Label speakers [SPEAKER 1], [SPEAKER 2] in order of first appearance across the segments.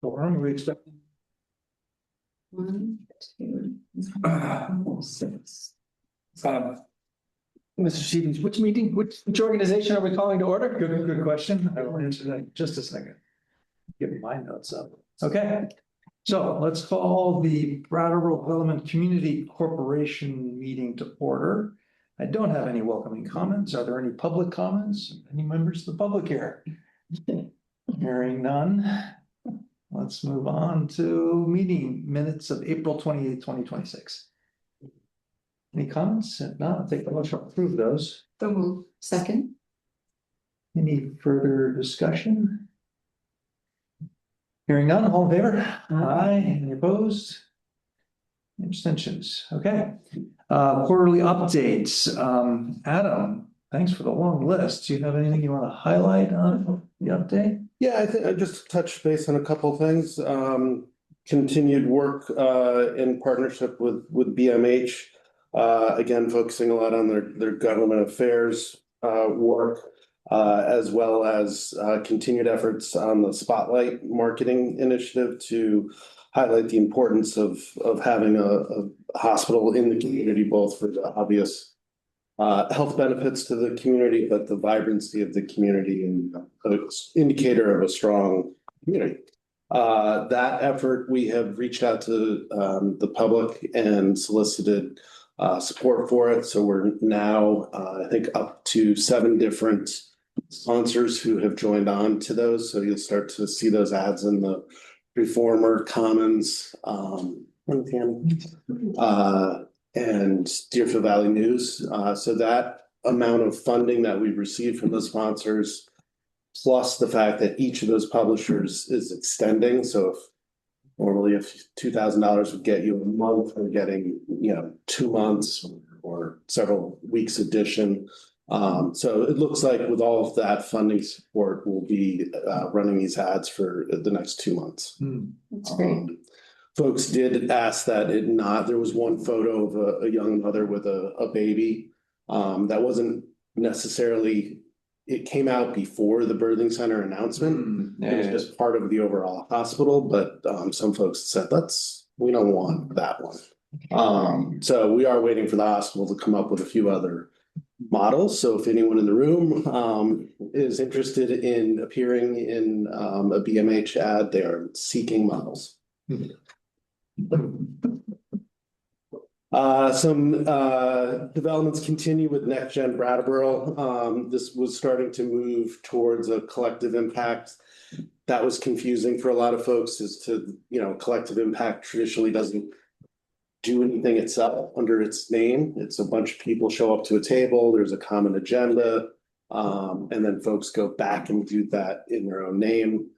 [SPEAKER 1] Forum, we expect.
[SPEAKER 2] 1, 2, 6.
[SPEAKER 1] Mr. Stevens, which organization are we calling to order? Good question. I will answer that in just a second. Get my notes up. Okay, so let's call the Brattleboro Development Community Corporation meeting to order. I don't have any welcoming comments. Are there any public comments? Any members of the public here? Hearing none. Let's move on to meeting minutes of April 28th, 2026. Any comments? If not, I'll take the motion to approve those.
[SPEAKER 2] So move. Second.
[SPEAKER 1] Any further discussion? Hearing none, all in favor? Aye. Any opposed? Abstentions. Okay. Quarterly updates. Adam, thanks for the long list. Do you have anything you want to highlight on the update?
[SPEAKER 3] Yeah, I think I just touched base on a couple of things. Continued work in partnership with BMH. Again, focusing a lot on their government affairs work, as well as continued efforts on the Spotlight marketing initiative to highlight the importance of having a hospital in the community, both for the obvious health benefits to the community, but the vibrancy of the community and an indicator of a strong community. That effort, we have reached out to the public and solicited support for it. So we're now, I think, up to 7 different sponsors who have joined on to those. So you'll start to see those ads in the Reformer, Commons, and Deerfield Valley News. So that amount of funding that we've received from the sponsors, plus the fact that each of those publishers is extending. So if normally $2,000 would get you a month, we're getting 2 months or several weeks edition. So it looks like with all of that funding support, we'll be running these ads for the next 2 months.
[SPEAKER 2] That's great.
[SPEAKER 3] Folks did ask that there was one photo of a young mother with a baby. That wasn't necessarily, it came out before the birthing center announcement. It was just part of the overall hospital, but some folks said, we don't want that one. So we are waiting for the hospital to come up with a few other models. So if anyone in the room is interested in appearing in a BMH ad, they are seeking models. Some developments continue with Next Gen Brattleboro. This was starting to move towards a collective impact. That was confusing for a lot of folks as to, collective impact traditionally doesn't do anything itself under its name. It's a bunch of people show up to a table, there's a common agenda, and then folks go back and do that in their own name.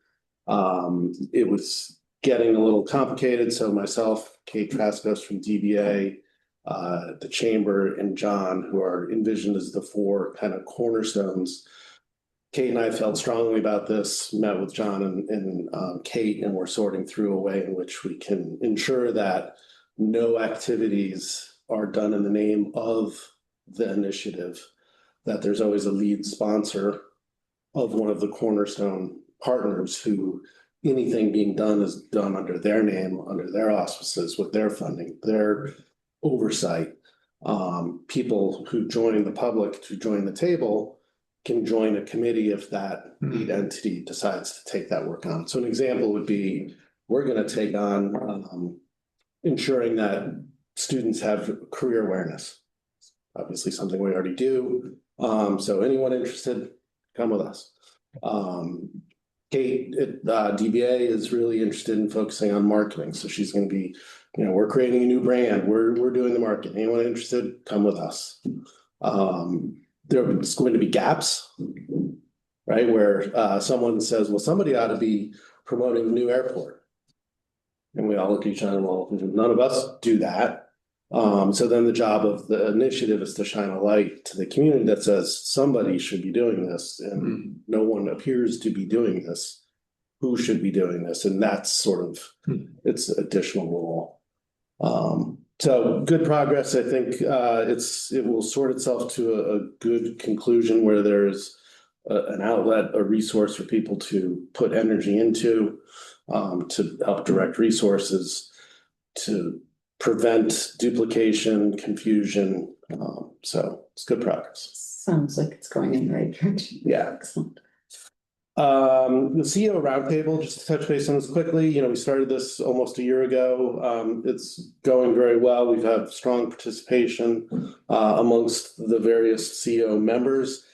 [SPEAKER 3] It was getting a little complicated. So myself, Kate Traskos from DBA, the Chamber, and John, who are envisioned as the 4 kind of cornerstones. Kate and I felt strongly about this, met with John and Kate, and we're sorting through a way in which we can ensure that no activities are done in the name of the initiative, that there's always a lead sponsor of one of the cornerstone partners who anything being done is done under their name, under their auspices, with their funding, their oversight. People who join the public to join the table can join a committee if that lead entity decides to take that work on. So an example would be, we're going to take on ensuring that students have career awareness. Obviously something we already do. So anyone interested, come with us. Kate at DBA is really interested in focusing on marketing. So she's going to be, we're creating a new brand. We're doing the marketing. Anyone interested, come with us. There's going to be gaps, right? Where someone says, well, somebody ought to be promoting the new airport. And we all look at each other, well, none of us do that. So then the job of the initiative is to shine a light to the community that says somebody should be doing this, and no one appears to be doing this. Who should be doing this? And that's sort of its additional role. So good progress. I think it will sort itself to a good conclusion where there's an outlet, a resource for people to put energy into. to help direct resources, to prevent duplication, confusion. So it's good progress.
[SPEAKER 2] Sounds like it's going in the right direction.
[SPEAKER 3] Yeah.
[SPEAKER 2] Excellent.
[SPEAKER 3] The CEO roundtable, just to touch base on this quickly, we started this almost a year ago. It's going very well. We've had strong participation amongst the various CEO members.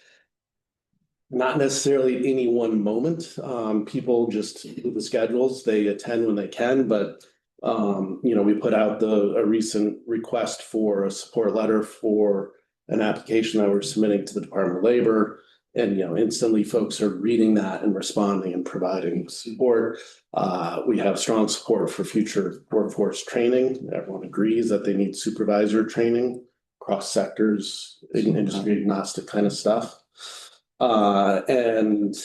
[SPEAKER 3] Not necessarily at any one moment. People just with the schedules, they attend when they can, but we put out a recent request for a support letter for an application that we're submitting to the Department of Labor. And, instantly folks are reading that and responding and providing support. We have strong support for future workforce training. Everyone agrees that they need supervisor training across sectors, industry agnostic kind of stuff. And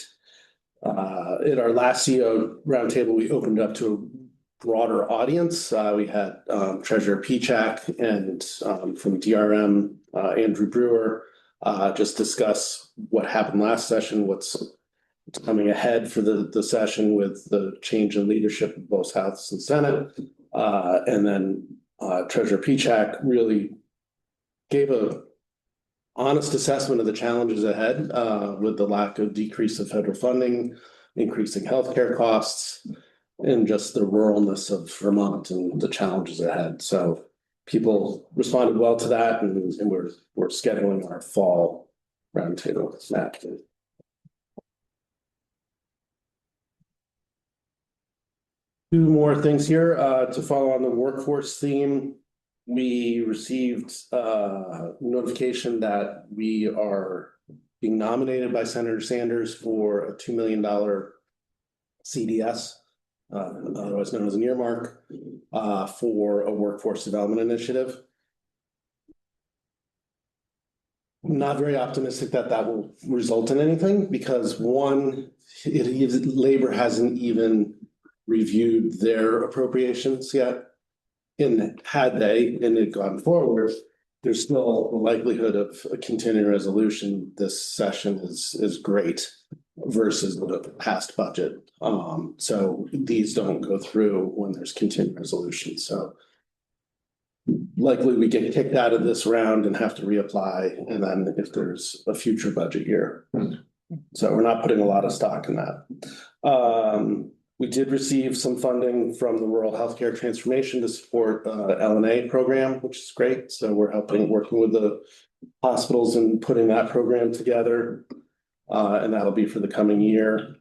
[SPEAKER 3] at our last CEO roundtable, we opened up to a broader audience. We had Treasurer Pichak and from DRM, Andrew Brewer, just discuss what happened last session, what's coming ahead for the session with the change in leadership of both House and Senate. And then Treasurer Pichak really gave a honest assessment of the challenges ahead with the lack of decrease of federal funding, increasing healthcare costs, and just the ruralness of Vermont and the challenges ahead. So people responded well to that, and we're scheduling our fall roundtable. Two more things here to follow on the workforce theme. We received notification that we are being nominated by Senator Sanders for a $2 million CDS, otherwise known as an earmark, for a workforce development initiative. I'm not very optimistic that will result in anything because one, Labor hasn't even reviewed their appropriations yet. And had they and it gone forward, there's still a likelihood of a continuing resolution this session is great versus the past budget. So these don't go through when there's continuing resolution. So likely we get kicked out of this round and have to reapply, and then if there's a future budget year. So we're not putting a lot of stock in that. We did receive some funding from the Rural Healthcare Transformation to support L&A program, which is great. So we're working with the hospitals and putting that program together. And that'll be for the coming year.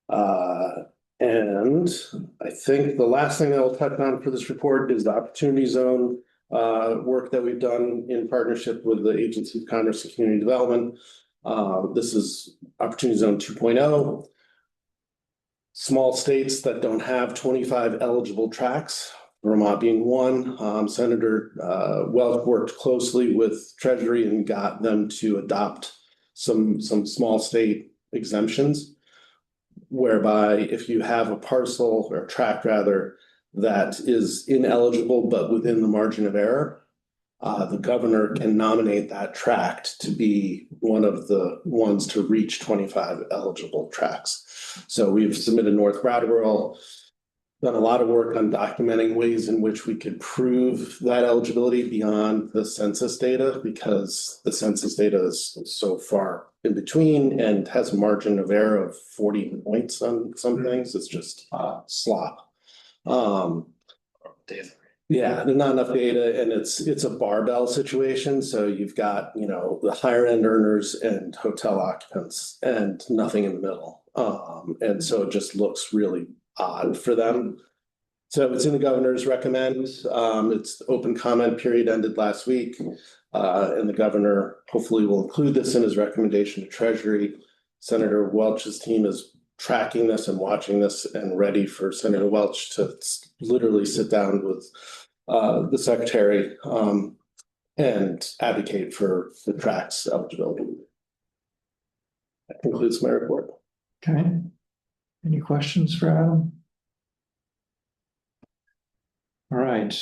[SPEAKER 3] And I think the last thing that I'll touch on for this report is the Opportunity Zone work that we've done in partnership with the Agency of Commerce and Community Development. This is Opportunity Zone 2.0. Small states that don't have 25 eligible tracks, Vermont being one. Senator Welch worked closely with Treasury and got them to adopt some small state exemptions, whereby if you have a parcel or a tract rather that is ineligible but within the margin of error, the governor can nominate that tract to be one of the ones to reach 25 eligible tracts. So we've submitted North Brattleboro, done a lot of work on documenting ways in which we could prove that eligibility beyond the census data, because the census data is so far in between and has a margin of error of 40 points on some things. It's just slop. Yeah, there's not enough data, and it's a barbell situation. So you've got, the higher end earners and hotel occupants and nothing in the middle. And so it just looks really odd for them. So it's in the governor's recommend. It's the open comment period ended last week. And the governor hopefully will include this in his recommendation to Treasury. Senator Welch's team is tracking this and watching this and ready for Senator Welch to literally sit down with the secretary and advocate for the tracts eligibility. That concludes my report.
[SPEAKER 1] Okay. Any questions for Adam? All right.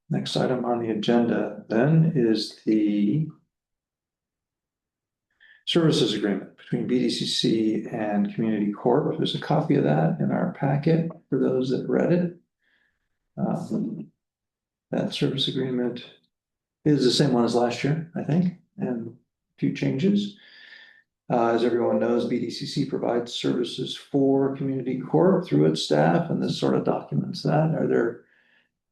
[SPEAKER 1] Next item on the agenda then is the services agreement between BDCC and Community Corp. There's a copy of that in our packet for those that read it. That service agreement is the same one as last year, I think, and a few changes. As everyone knows, BDCC provides services for Community Corp through its staff, and this sort of documents that. Are there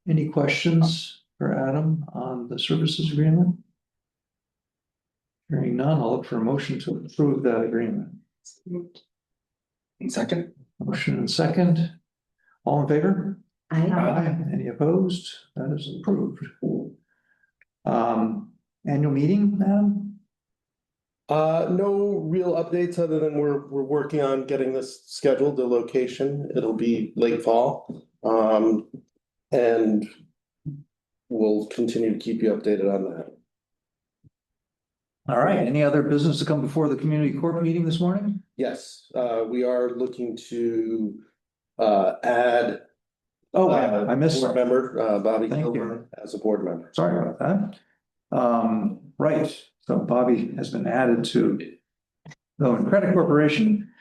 [SPEAKER 1] any questions for Adam on the services agreement? Hearing none, I'll look for a motion to approve that agreement.
[SPEAKER 4] Second.
[SPEAKER 1] Motion and second. All in favor?
[SPEAKER 2] I,
[SPEAKER 1] Any opposed? That is approved. Annual meeting, Adam?
[SPEAKER 3] No real updates other than we're working on getting this scheduled, the location. It'll be late fall. And we'll continue to keep you updated on that.
[SPEAKER 1] All right, any other business to come before the Community Corp meeting this morning?
[SPEAKER 3] Yes, we are looking to add
[SPEAKER 1] Oh, I missed
[SPEAKER 3] board
[SPEAKER 1] that.
[SPEAKER 3] member Bobby
[SPEAKER 1] Thank you.
[SPEAKER 3] Kilburn as a board member.
[SPEAKER 1] Sorry about that. Right, so Bobby has been added to the Credit Corporation.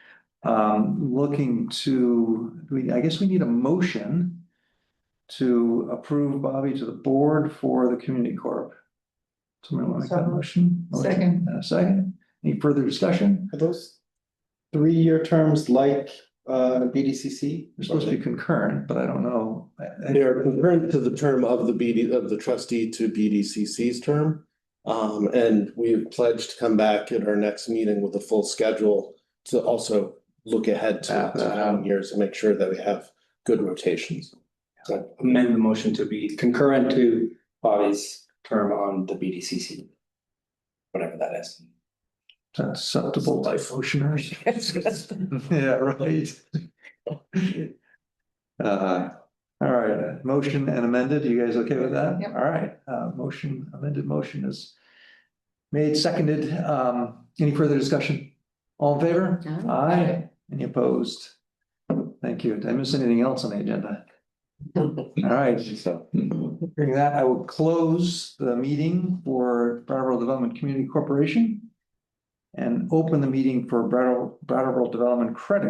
[SPEAKER 1] Looking to, I guess we need a motion to approve Bobby to the board for the Community Corp. Somebody want to make that motion?
[SPEAKER 2] Second.
[SPEAKER 1] And a second. Any further discussion?
[SPEAKER 4] Are those 3-year terms like BDCC?
[SPEAKER 1] They're supposed to be concurrent, but I don't know.
[SPEAKER 3] They are concurrent to the term of the trustee to BDCC's term. And we've pledged to come back at our next meeting with a full schedule to also look ahead to the coming years and make sure that we have good rotations.
[SPEAKER 4] So amend the motion to be concurrent to Bobby's term on the BDCC. Whatever that is.
[SPEAKER 1] Acceptable by motioners. Yeah, right. All right, motion and amended. You guys okay with that?
[SPEAKER 2] Yep.
[SPEAKER 1] All right, amended motion is made, seconded. Any further discussion? All in favor? Aye. Any opposed? Thank you. Did I miss anything else on the agenda? All right, so hearing that, I will close the meeting for Brattleboro Development Community Corporation and open the meeting for Brattleboro Development Credit